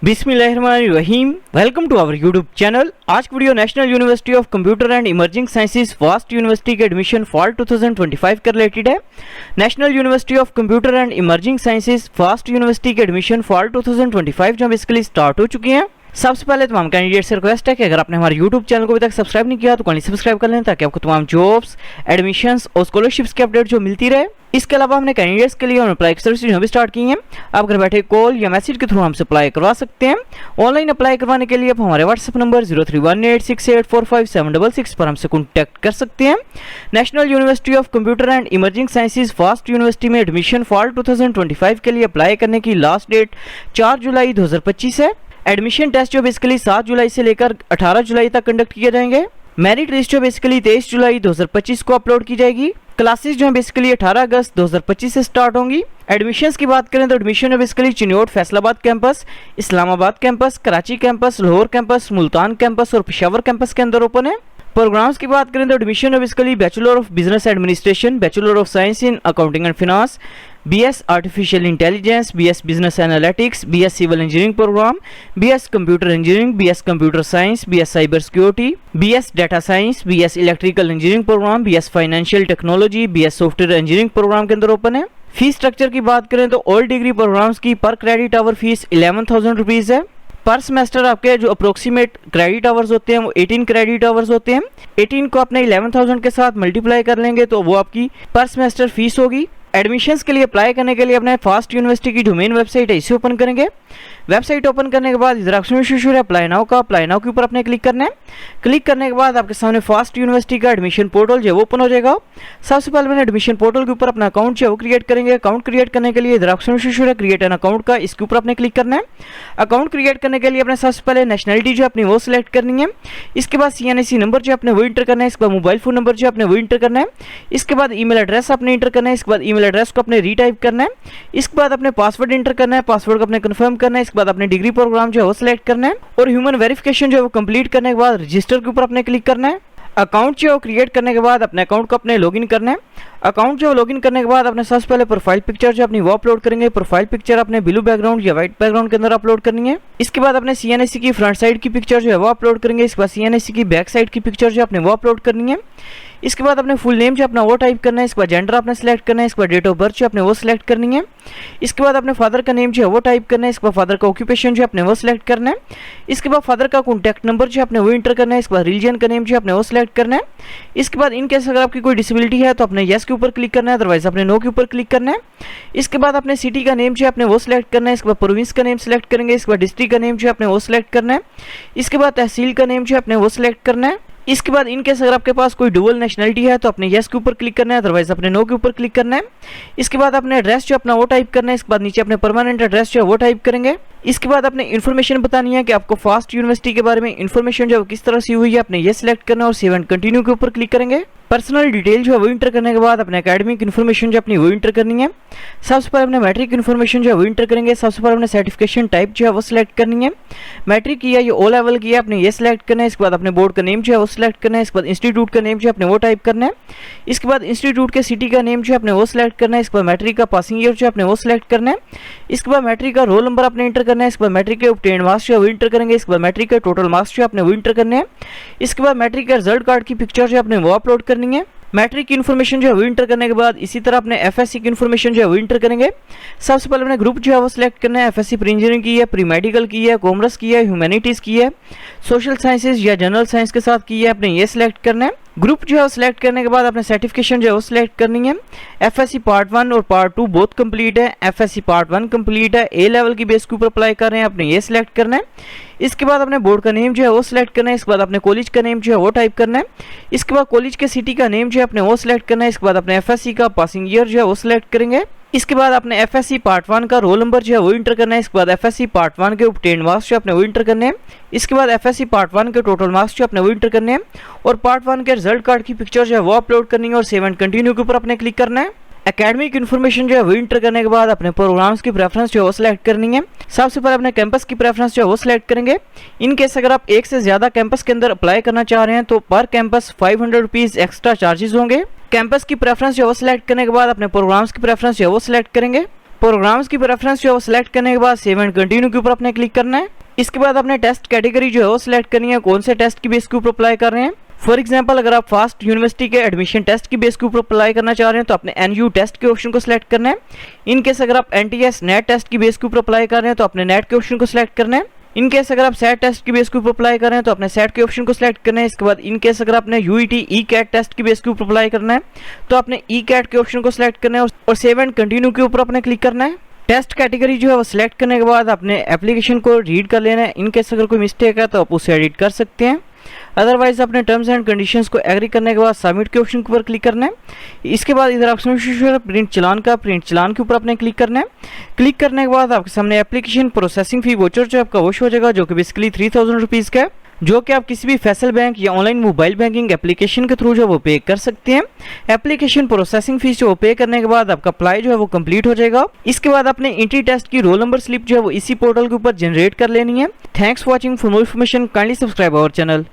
बिस्मिल्लाहिर्रहमानिर्रहीम। Welcome to our YouTube channel. आज की video national university of computer and emerging sciences fast university के admission fall 2025 के related है। National university of computer and emerging sciences fast university के admission fall 2025 जो basically start हो चुकी हैं। सबसे पहले तमाम कैंडिडेट से रिक्वेस्ट है कि अगर आपने हमारे यूट्यूब चैनल को अभी तक सब्सक्राइब नहीं किया तो काइंडली सब्सक्राइब कर लें ताकि आपको तमाम जॉब्स, एडमिशंस और स्कॉलरशिप्स की अपडेट जो मिलती रहे। इसके अलावा हमने कैंडिडेट्स के लिए अप्लाई सर्विस भी स्टार्ट की हैं। आप घर बैठे कॉल या मैसेज के थ्रू हमसे अप्लाई करवा सकते हैं। ऑनलाइन अप्लाई करवाने के लिए आप हमारे व्हाट्सएप नंबर 0318684576 पर हमसे कॉन्टैक्ट कर सकते हैं। National university of computer and emerging sciences fast university में एडमिशन फॉल 2025 के लिए अप्लाई करने की लास्ट डेट 4 जुलाई 2025 है। एडमिशन टेस्ट जो बेसिकली 7 जुलाई से लेकर 18 जुलाई तक कंडक्ट किए जाएंगे। मेरिट लिस्ट जो बेसिकली 23 जुलाई 2025 को अपलोड की जाएगी। क्लासेस जो है बेसिकली 18 अगस्त 2025 से स्टार्ट होंगी। एडमिशंस की बात करें तो एडमिशन है basically Chiniot Faisalabad campus, Islamabad campus, Karachi campus, Lahore campus, Multan campus और पेशावर कैंपस के अंदर ओपन है। प्रोग्राम्स की बात करें तो एडमिशन है basically bachelor of business administration, bachelor of science in accounting and finance, BS artificial intelligence, BS business analytics, BS civil engineering programme, BS computer engineering, BS computer science, BS cyber security, BS data science, BS electrical engineering programme, BS financial technology, BS software engineering programme के अंदर open है। Fees structure की बात करें तो all degree programs की पर credit our fees 11,000 rupees है। पर सेमेस्टर आपके जो अप्रोक्सीमेट क्रेडिट आवर्स होते हैं वो 18 क्रेडिट आवर्स होते हैं। 18 को अपने 11,000 के साथ मल्टीप्लाई कर लेंगे तो वो आपकी पर सेमेस्टर फीस होगी। एडमिशंस के लिए अप्लाई करने के लिए अपने फास्ट यूनिवर्सिटी की डोमेन वेबसाइट है इसे ओपन करेंगे। वेबसाइट ओपन करने के बाद इधर ऑप्शन शो है अप्लाई नाउ का। अप्लाई नाउ के ऊपर आपने क्लिक करना है। क्लिक करने के बाद आपके सामने फास्ट यूनिवर्सिटी का एडमिशन पोर्टल जो है वो ओपन हो जाएगा। सबसे पहले मैंने एडमिशन पोर्टल के ऊपर अपना अकाउंट जो है वो क्रिएट करेंगे। अकाउंट क्रिएट करने के लिए इधर ऑप्शन शो है क्रिएट एन अकाउंट का, इसके ऊपर आपने क्लिक करना है। अकाउंट क्रिएट करने के लिए अपने सबसे पहले नेशनलिटी जो अपनी वो सिलेक्ट करनी है। इसके बाद CNSE नंबर जो अपने वो इंटर करना है। इसके बाद मोबाइल फोन नंबर जो अपने वो इंटर करना है। इसके बाद ईमेल एड्रेस अपने इंटर करना है। इसके बाद ईमेल एड्रेस को अपने रीटाइप करना है। इसके बाद अपने पासवर्ड इंटर करना है। पासवर्ड को अपने कंफर्म करना है। इसके बाद अपने डिग्री प्रोग्राम जो है वो सिलेक्ट करना है और ह्यूमन वेरिफिकेशन जो है वो कंप्लीट करने के बाद रजिस्टर के ऊपर अपने क्लिक करना है। अकाउंट जो क्रिएट करने के बाद अपने अकाउंट को अपने लॉगिन करना है। अकाउंट जो लॉगिन करने के बाद अपने सबसे पहले प्रोफाइल पिक्चर जो अपनी वो अपलोड करेंगे। प्रोफाइल पिक्चर अपने ब्लू बैकग्राउंड या व्हाइट बैकग्राउंड के अंदर अपलोड करनी है। इसके बाद अपने CNSE की फ्रंट साइड की पिक्चर जो है वो अपलोड करेंगे। इसके बाद CNSE की बैक साइड की पिक्चर जो अपने वो अपलोड करनी है। इसके बाद अपने फुल नेम जो अपना वो टाइप करना है। इसके बाद जेंडर अपने सेलेक्ट करना है। इसके बाद डेट ऑफ बर्थ जो अपने वो सिलेक्ट करनी है। इसके बाद अपने फादर का नेम जो है वो टाइप करना है। इसके बाद फादर का ऑक्यूपेशन जो अपने वो सिलेक्ट करना है। इसके बाद फादर का कॉन्टैक्ट नंबर जो अपने वो इंटर करना है। इसके बाद रिलीजन का नेम जो अपने वो सिलेक्ट करना है। इसके बाद इन केस अगर आपकी कोई डिसेबिलिटी है तो अपने येस के ऊपर क्लिक करना है, अदरवाइज अपने नो के ऊपर क्लिक करना है। इसके बाद अपने सिटी का नेम जो अपने वो सिलेक्ट करना है। इसके बाद प्रोविंस का नेम सिलेक्ट करेंगे। इसके बाद डिस्ट्रिक्ट का नेम जो अपने वो सिलेक्ट करना है। इसके बाद तहसील का नेम जो अपने वो सिलेक्ट करना है। इसके बाद इन केस अगर आपके पास कोई डुअल नेशनलिटी है तो अपने येस के ऊपर क्लिक करना है, अदरवाइज अपने नो के ऊपर क्लिक करना है। इसके बाद अपने एड्रेस जो अपना वो टाइप करना है। इसके बाद नीचे अपने परमानेंट एड्रेस जो है वो टाइप करेंगे। इसके बाद अपने इन्फॉर्मेशन बतानी है कि आपको फास्ट यूनिवर्सिटी के बारे में इन्फॉर्मेशन जो किस तरह से हुई है अपने ये सिलेक्ट करना है और सेव एंड कंटिन्यू के ऊपर क्लिक करेंगे। पर्सनल डिटेल जो है वो इंटर करने के बाद अपने एकेडमिक इन्फॉर्मेशन जो अपनी वो इंटर करनी है। सबसे पहले अपने मैट्रिक इन्फॉर्मेशन जो है वो इंटर करेंगे। सबसे पहले अपने सर्टिफिकेशन टाइप जो है वो सिलेक्ट करनी है। मैट्रिक की है ये O लेवल की है अपने ये सिलेक्ट करना है। इसके बाद अपने बोर्ड का नेम जो है वो सिलेक्ट करना है। इसके बाद इंस्टीट्यूट का नेम जो अपने वो टाइप करना है। इसके बाद इंस्टीट्यूट के सिटी का नेम जो अपने वो सिलेक्ट करना है। इसके बाद मैट्रिक का पासिंग ईयर जो अपने वो सिलेक्ट करना है। इसके बाद मैट्रिक का रोल नंबर अपने इंटर करना है। इसके बाद मैट्रिक के ऑब्टेन्ड मार्क्स जो है वो इंटर करेंगे। इसके बाद मैट्रिक के टोटल मार्क्स जो अपने वो इंटर करने हैं। इसके बाद मैट्रिक के रिजल्ट कार्ड की पिक्चर जो अपने वो अपलोड करनी है। मैट्रिक की इन्फॉर्मेशन जो है वो इंटर करने के बाद इसी तरह अपने FSC की इन्फॉर्मेशन जो है वो इंटर करेंगे। सबसे पहले अपने ग्रुप जो है वो सिलेक्ट करना है। FSC प्री इंजीनियरिंग की है, प्री मेडिकल की है, कॉमर्स की है, ह्यूमैनिटीज़ की है, सोशल साइंसेज या जनरल साइंस के साथ की है, अपने ये सिलेक्ट करना है। ग्रुप जो है सिलेक्ट करने के बाद अपने सर्टिफिकेशन जो है वो सिलेक्ट करनी है। FSC पार्ट 1 और पार्ट 2 बोथ कंप्लीट है। FSC पार्ट 1 कंप्लीट है, A लेवल की बेस के ऊपर अप्लाई कर रहे हैं, अपने ये सिलेक्ट करना है। इसके बाद अपने बोर्ड का नेम जो है वो सिलेक्ट करना है। इसके बाद अपने कॉलेज का नेम जो है वो टाइप करना है। इसके बाद कॉलेज के सिटी का नेम जो है अपने वो सिलेक्ट करना है। इसके बाद अपने FSC का पासिंग ईयर जो है वो सिलेक्ट करेंगे। इसके बाद अपने FSC पार्ट 1 का रोल नंबर जो है वो इंटर करना है। इसके बाद FSC पार्ट 1 के ऑब्टेन्ड मार्क्स जो अपने वो इंटर करने हैं। इसके बाद FSC पार्ट 1 के टोटल मार्क्स जो अपने वो इंटर करने हैं और पार्ट 1 के रिजल्ट कार्ड की पिक्चर जो है वो अपलोड करनी है और सेव एंड कंटिन्यू के ऊपर अपने क्लिक करना है। एकेडमिक इन्फॉर्मेशन जो है वो इंटर करने के बाद अपने प्रोग्राम्स की प्रेफरेंस जो है वो सिलेक्ट करनी है। सबसे पहले अपने कैंपस की प्रेफरेंस जो है वो सिलेक्ट करेंगे। इन केस अगर आप एक से ज़्यादा कैंपस के अंदर अप्लाई करना चाह रहे हैं तो पर कैंपस 500 रुपीज़ एक्स्ट्रा चार्जेस होंगे। कैंपस की प्रेफरेंस जो है वो सिलेक्ट करने के बाद अपने प्रोग्राम्स की प्रेफरेंस जो है वो सिलेक्ट करेंगे। प्रोग्राम्स की प्रेफरेंस जो है वो सिलेक्ट करने के बाद सेव एंड कंटिन्यू के ऊपर आपने क्लिक करना है। इसके बाद अपने टेस्ट कैटेगरी जो है वो सिलेक्ट करनी है, कौन से टेस्ट की बेस के ऊपर अप्लाई कर रहे हैं। फॉर एग्जांपल अगर आप फास्ट यूनिवर्सिटी के एडमिशन टेस्ट की बेस के ऊपर अप्लाई करना चाह रहे हैं तो आपने एनयू टेस्ट के ऑप्शन को सिलेक्ट करना है। इन केस अगर आप एनटीएस नेट टेस्ट की बेस के ऊपर अप्लाई कर रहे हैं तो आपने नेट के ऑप्शन को सिलेक्ट करना है। इन केस अगर आप सेट टेस्ट की बेस के ऊपर अप्लाई कर रहे हैं तो आपने सेट के ऑप्शन को सिलेक्ट करना है। इसके बाद इन केस अगर आपने यूईटी ई कैट टेस्ट की बेस के ऊपर अप्लाई करना है तो आपने ई कैट के ऑप्शन को सिलेक्ट करना है और सेव एंड कंटिन्यू के ऊपर आपने क्लिक करना है। टेस्ट कैटेगरी जो है वो सिलेक्ट करने के बाद आपने एप्लीकेशन को रीड कर लेना है। इन केस अगर कोई मिस्टेक है तो आप उसे एडिट कर सकते हैं, अदरवाइज अपने टर्म्स एंड कंडीशंस को एग्री करने के बाद सबमिट के ऑप्शन के ऊपर क्लिक करना है। इसके बाद इधर ऑप्शन प्रिंट चालान के ऊपर आपने क्लिक करना है। क्लिक करने के बाद आपके सामने एप्लीकेशन प्रोसेसिंग फी वोचर जो आपका वोश हो जाएगा, जो कि बेसिकली 3000 रुपीज़ का है, जो कि आप किसी भी फैसल बैंक या ऑनलाइन मोबाइल बैंकिंग एप्लीकेशन के थ्रू जो वो पे कर सकते हैं। एप्लीकेशन प्रोसेसिंग फीस जो पे करने के बाद आपका अप्लाई जो है वो कंप्लीट हो जाएगा। इसके बाद आपने एंट्री टेस्ट की रोल नंबर स्लिप जो है वो इसी पोर्टल के ऊपर जनरेट कर लेनी है। Thanks for watching. For more information kindly subscribe our channel.